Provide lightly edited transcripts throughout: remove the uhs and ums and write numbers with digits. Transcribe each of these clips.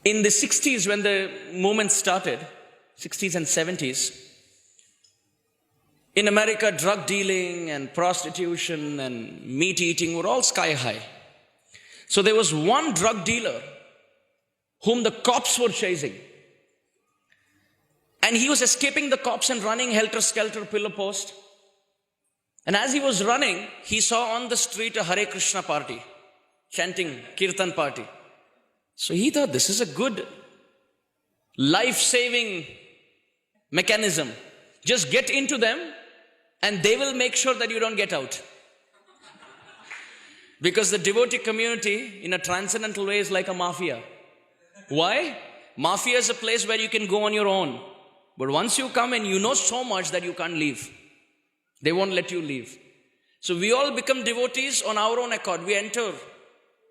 In the 60s, when the movement started, 60s and 70s, in America, drug dealing and prostitution and meat eating were all sky high. So there was one drug dealer whom the cops were chasing. And he was escaping the cops and running helter-skelter, pillar post. And as he was running, he saw on the street a Hare Krishna party, chanting Kirtan party. So he thought, this is a good life-saving mechanism. Just get into them and they will make sure that you don't get out. Because the devotee community in a transcendental way is like a mafia. Why? Mafia is a place where you can go on your own. But once you come in, you know so much that you can't leave. They won't let you leave. So we all become devotees on our own accord. We enter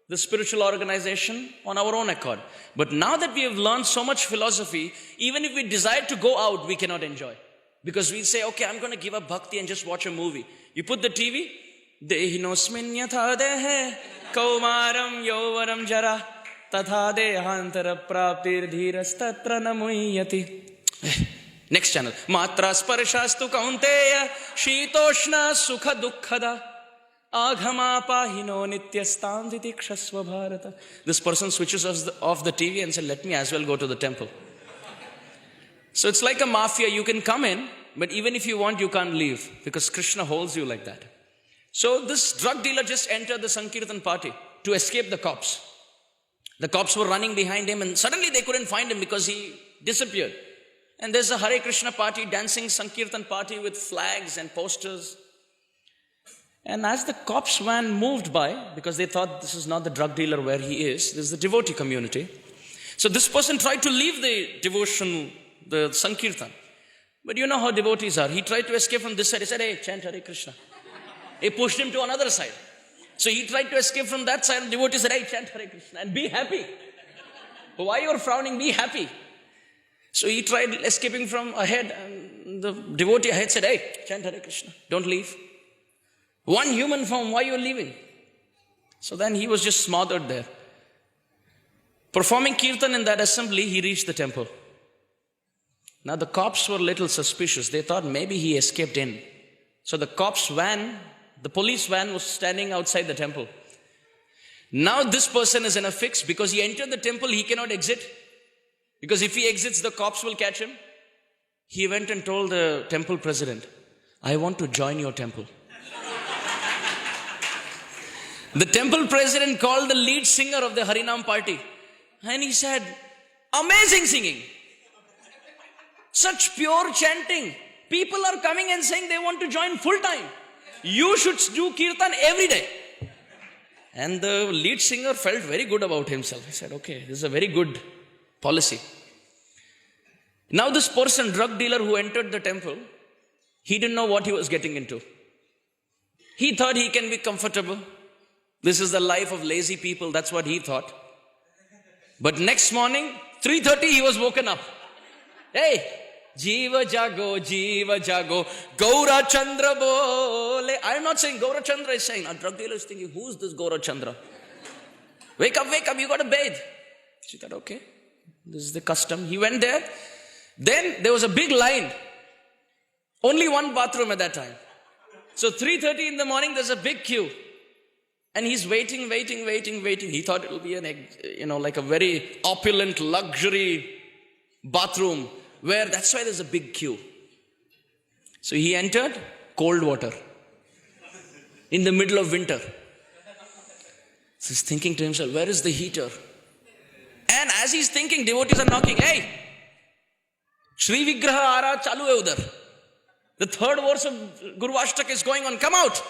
the spiritual organization on our own accord. But now that we have learned so much philosophy, even if we desire to go out, we cannot enjoy. Because we say, okay, I'm going to give up bhakti and just watch a movie. You put the TV, Dehinosmin yatha dehe kaumaram yovaram jara tatha dehantara praptir dhiras tatra namuyati. Next channel. Matra sparshastu kaunteya shitoshna sukha dukkhada aghama pahino nityastam titikshasva bharata. This person switches off the TV and says, let me as well go to the temple. So it's like a mafia. You can come in, but even if you want, you can't leave because Krishna holds you like that. So this drug dealer just entered the Sankirtan party to escape the cops. The cops were running behind him and suddenly they couldn't find him because he disappeared. And there's a Hare Krishna party, dancing Sankirtan party with flags and posters. And as the cops van moved by, because they thought this is not the drug dealer where he is, this is the devotee community. So this person tried to leave the devotion, the Sankirtan. But you know how devotees are. He tried to escape from this side. He said, hey, chant Hare Krishna. He pushed him to another side. So he tried to escape from that side. And the devotee said, hey, chant Hare Krishna and be happy. Why you are frowning? Be happy. So he tried escaping from ahead, and the devotee ahead said, hey, chant Hare Krishna, don't leave. One human form, why you are leaving? So then he was just smothered there. Performing kirtan in that assembly, he reached the temple. Now the cops were a little suspicious. They thought maybe he escaped in. So the cops van, the police van was standing outside the temple. Now this person is in a fix because he entered the temple, he cannot exit. Because if he exits, the cops will catch him. He went and told the temple president, I want to join your temple. The temple president called the lead singer of the Harinam party. And he said, amazing singing. Such pure chanting. People are coming and saying they want to join full time. You should do kirtan every day. And the lead singer felt very good about himself. He said, okay, this is a very good policy. Now this person, drug dealer who entered the temple, he didn't know what he was getting into. He thought he can be comfortable. This is the life of lazy people. That's what he thought. But next morning, 3:30, he was woken up. Hey, Jiva Jago, Gaura Chandra Bole. I'm not saying Gaura Chandra is saying. Our drug dealer is thinking, who's this Gaura Chandra? Wake up, you got to bathe. She thought, okay, this is the custom. He went there. Then there was a big line. Only one bathroom at that time. So 3:30 in the morning, there's a big queue. And he's waiting. He thought it will be like a very opulent luxury bathroom where that's why there's a big queue. So he entered cold water in the middle of winter. So he's thinking to himself, where is the heater? And as he's thinking, devotees are knocking. Hey, Shri Vigraha Ara Chalu hai udhar. The third verse of Guru Ashtaka is going on. Come out.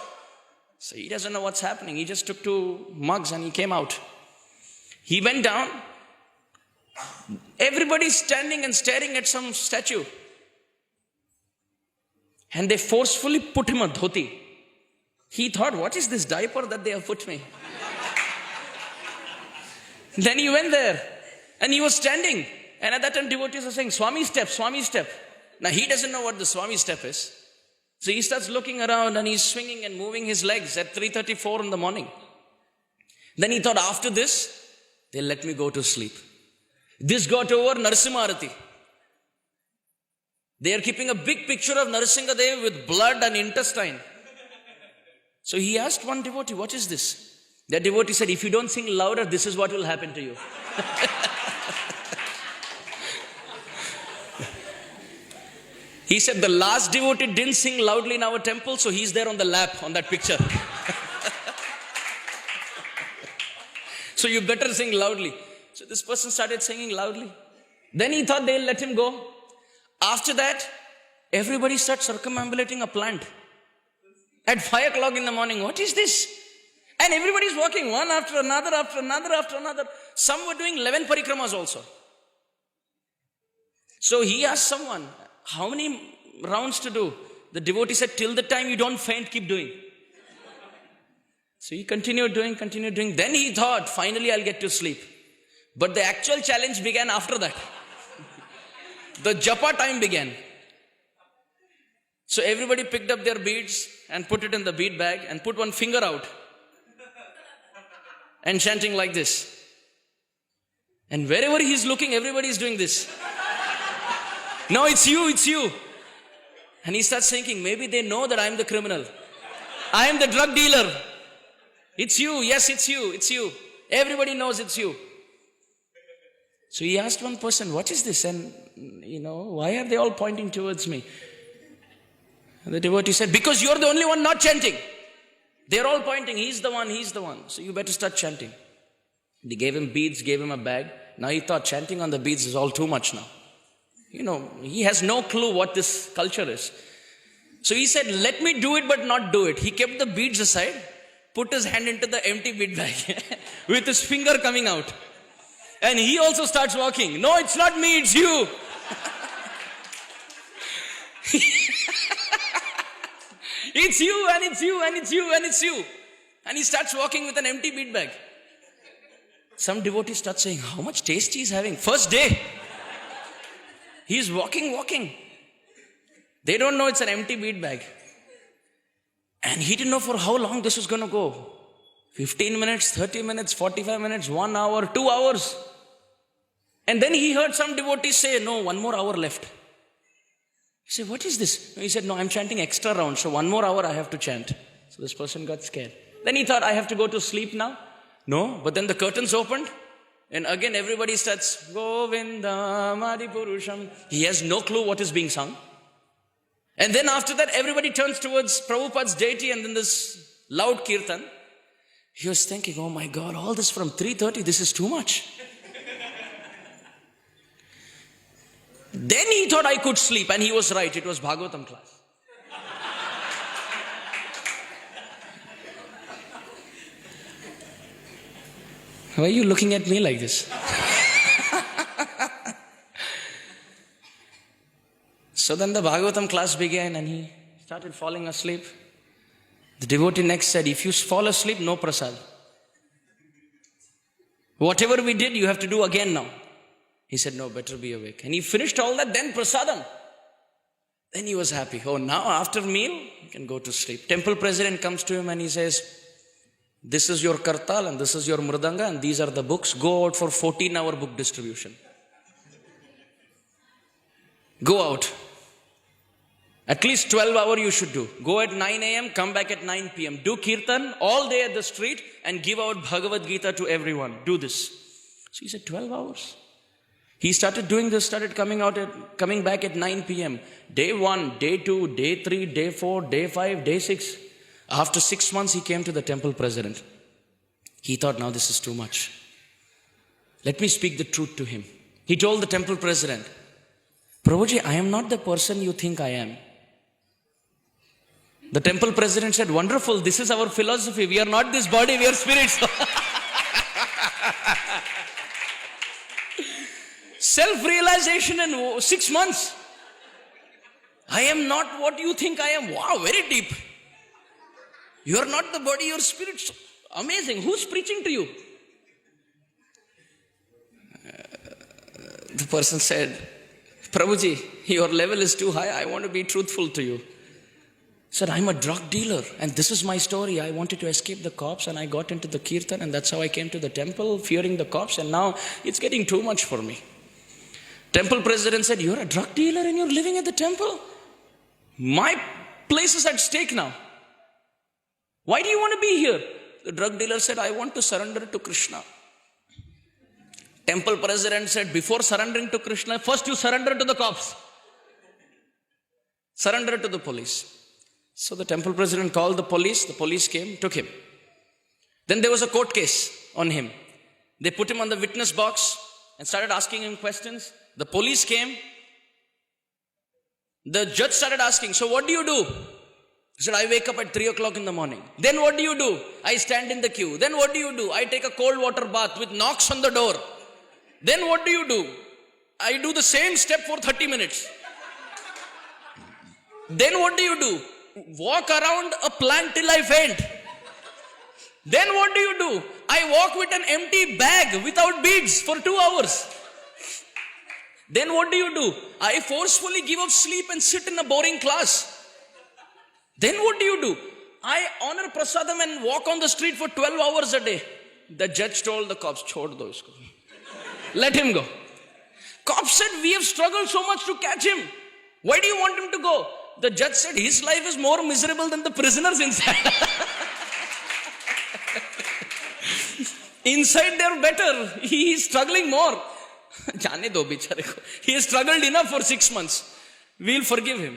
So he doesn't know what's happening. He just took 2 mugs and he came out. He went down. Everybody's standing and staring at some statue. And they forcefully put him a dhoti. He thought, what is this diaper that they have put me? Then he went there and he was standing. And at that time devotees are saying, Swami step, Swami step. Now he doesn't know what the Swami step is. So he starts looking around and he's swinging and moving his legs at 3:34 in the morning. Then he thought, after this, they'll let me go to sleep. This got over, Narasimha Arati. They are keeping a big picture of Narasimha with blood and intestine. So he asked one devotee, what is this? That devotee said, if you don't sing louder, this is what will happen to you. He said, the last devotee didn't sing loudly in our temple, so he's there on the lap on that picture. So you better sing loudly. So this person started singing loudly. Then he thought they'll let him go. After that, everybody starts circumambulating a plant. At 5 o'clock in the morning, what is this? And everybody's walking one after another, after another, after another. Some were doing 11 parikramas also. So he asked someone, how many rounds to do? The devotee said, till the time you don't faint, keep doing. So he continued doing. Then he thought, finally I'll get to sleep. But the actual challenge began after that. The japa time began. So everybody picked up their beads and put it in the bead bag and put one finger out. And chanting like this. And wherever he's looking, everybody is doing this. No, it's you. And he starts thinking, maybe they know that I'm the criminal. I am the drug dealer. It's you. Yes, it's you. Everybody knows it's you. So he asked one person, what is this? And, why are they all pointing towards me? And the devotee said, because you're the only one not chanting. They're all pointing, he's the one. So you better start chanting. They gave him beads, gave him a bag. Now he thought chanting on the beads is all too much now. He has no clue what this culture is. So he said, let me do it but not do it. He kept the beads aside, put his hand into the empty bead bag with his finger coming out. And he also starts walking. No, it's not me, it's you. It's you, and it's you, and it's you, and it's you. And he starts walking with an empty bead bag. Some devotee starts saying, how much taste he's having. First day. He's walking. They don't know it's an empty bead bag. And he didn't know for how long this was going to go. 15 minutes, 30 minutes, 45 minutes, 1 hour, 2 hours. And then he heard some devotees say, no, 1 more hour left. He said, what is this? He said, no, I'm chanting extra rounds, so 1 more hour I have to chant. So this person got scared. Then he thought, I have to go to sleep now. No, but then the curtains opened. And again everybody starts, Govinda Madipurusham. He has no clue what is being sung. And then after that, everybody turns towards Prabhupada's deity and then this loud kirtan. He was thinking, oh my God, all this from 3:30, this is too much. Then he thought I could sleep, and he was right. It was Bhagavatam class. Why are you looking at me like this? So then the Bhagavatam class began, and he started falling asleep. The devotee next said, if you fall asleep, no prasad. Whatever we did, you have to do again now. He said, no, better be awake. And he finished all that, then prasadam. Then he was happy. Oh, now after meal, you can go to sleep. Temple president comes to him and he says, this is your kartal and this is your mridanga and these are the books. Go out for 14-hour book distribution. Go out. At least 12 hours you should do. Go at 9 a.m., come back at 9 p.m. Do kirtan all day at the street and give out Bhagavad Gita to everyone. Do this. So he said, 12 hours. He started doing this, started coming back at 9 p.m. Day 1, day 2, day 3, day 4, day 5, day 6. After 6 months, he came to the temple president. He thought, now this is too much. Let me speak the truth to him. He told the temple president, Prabhuji, I am not the person you think I am. The temple president said, wonderful, this is our philosophy. We are not this body, we are spirits. Self-realization in 6 months. I am not what you think I am. Wow, very deep. You are not the body, you are spirit. Amazing. Who's preaching to you? The person said, Prabhuji, your level is too high. I want to be truthful to you. Said, I'm a drug dealer and this is my story. I wanted to escape the cops and I got into the kirtan and that's how I came to the temple, fearing the cops, and now it's getting too much for me. Temple president said, you're a drug dealer and you're living at the temple? My place is at stake now. Why do you want to be here? The drug dealer said, I want to surrender to Krishna. Temple president said, before surrendering to Krishna, first you surrender to the cops. Surrender to the police. So the temple president called the police came, took him. Then there was a court case on him. They put him on the witness box and started asking him questions. The police came. The judge started asking, so what do you do? He said, I wake up at 3 o'clock in the morning. Then what do you do? I stand in the queue. Then what do you do? I take a cold water bath with knocks on the door. Then what do you do? I do the same step for 30 minutes. Then what do you do? Walk around a plant till I faint. Then what do you do? I walk with an empty bag without beads for 2 hours. Then what do you do? I forcefully give up sleep and sit in a boring class. Then what do you do? I honor prasadam and walk on the street for 12 hours a day. The judge told the cops, chhod do isko. Let him go. Cops said, we have struggled so much to catch him. Why do you want him to go? The judge said, his life is more miserable than the prisoners inside. Inside they're better. He is struggling more. Jaane do bichare ko. He has struggled enough for 6 months. We'll forgive him.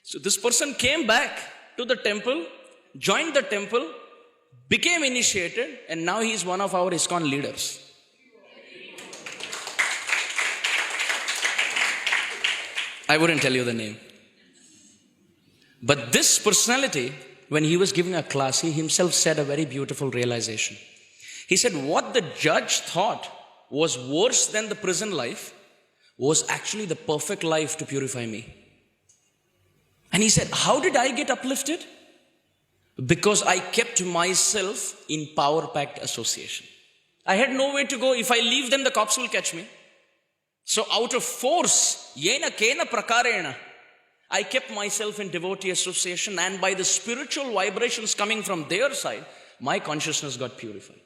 So this person came back to the temple, joined the temple, became initiated, and now he is one of our ISKCON leaders. I wouldn't tell you the name. But this personality, when he was giving a class, he himself said a very beautiful realization. He said, what the judge thought was worse than the prison life was actually the perfect life to purify me. And he said, how did I get uplifted? Because I kept myself in power-packed association. I had nowhere to go. If I leave, then the cops will catch me. So out of force, yena kena prakarena, I kept myself in devotee association, and by the spiritual vibrations coming from their side, my consciousness got purified.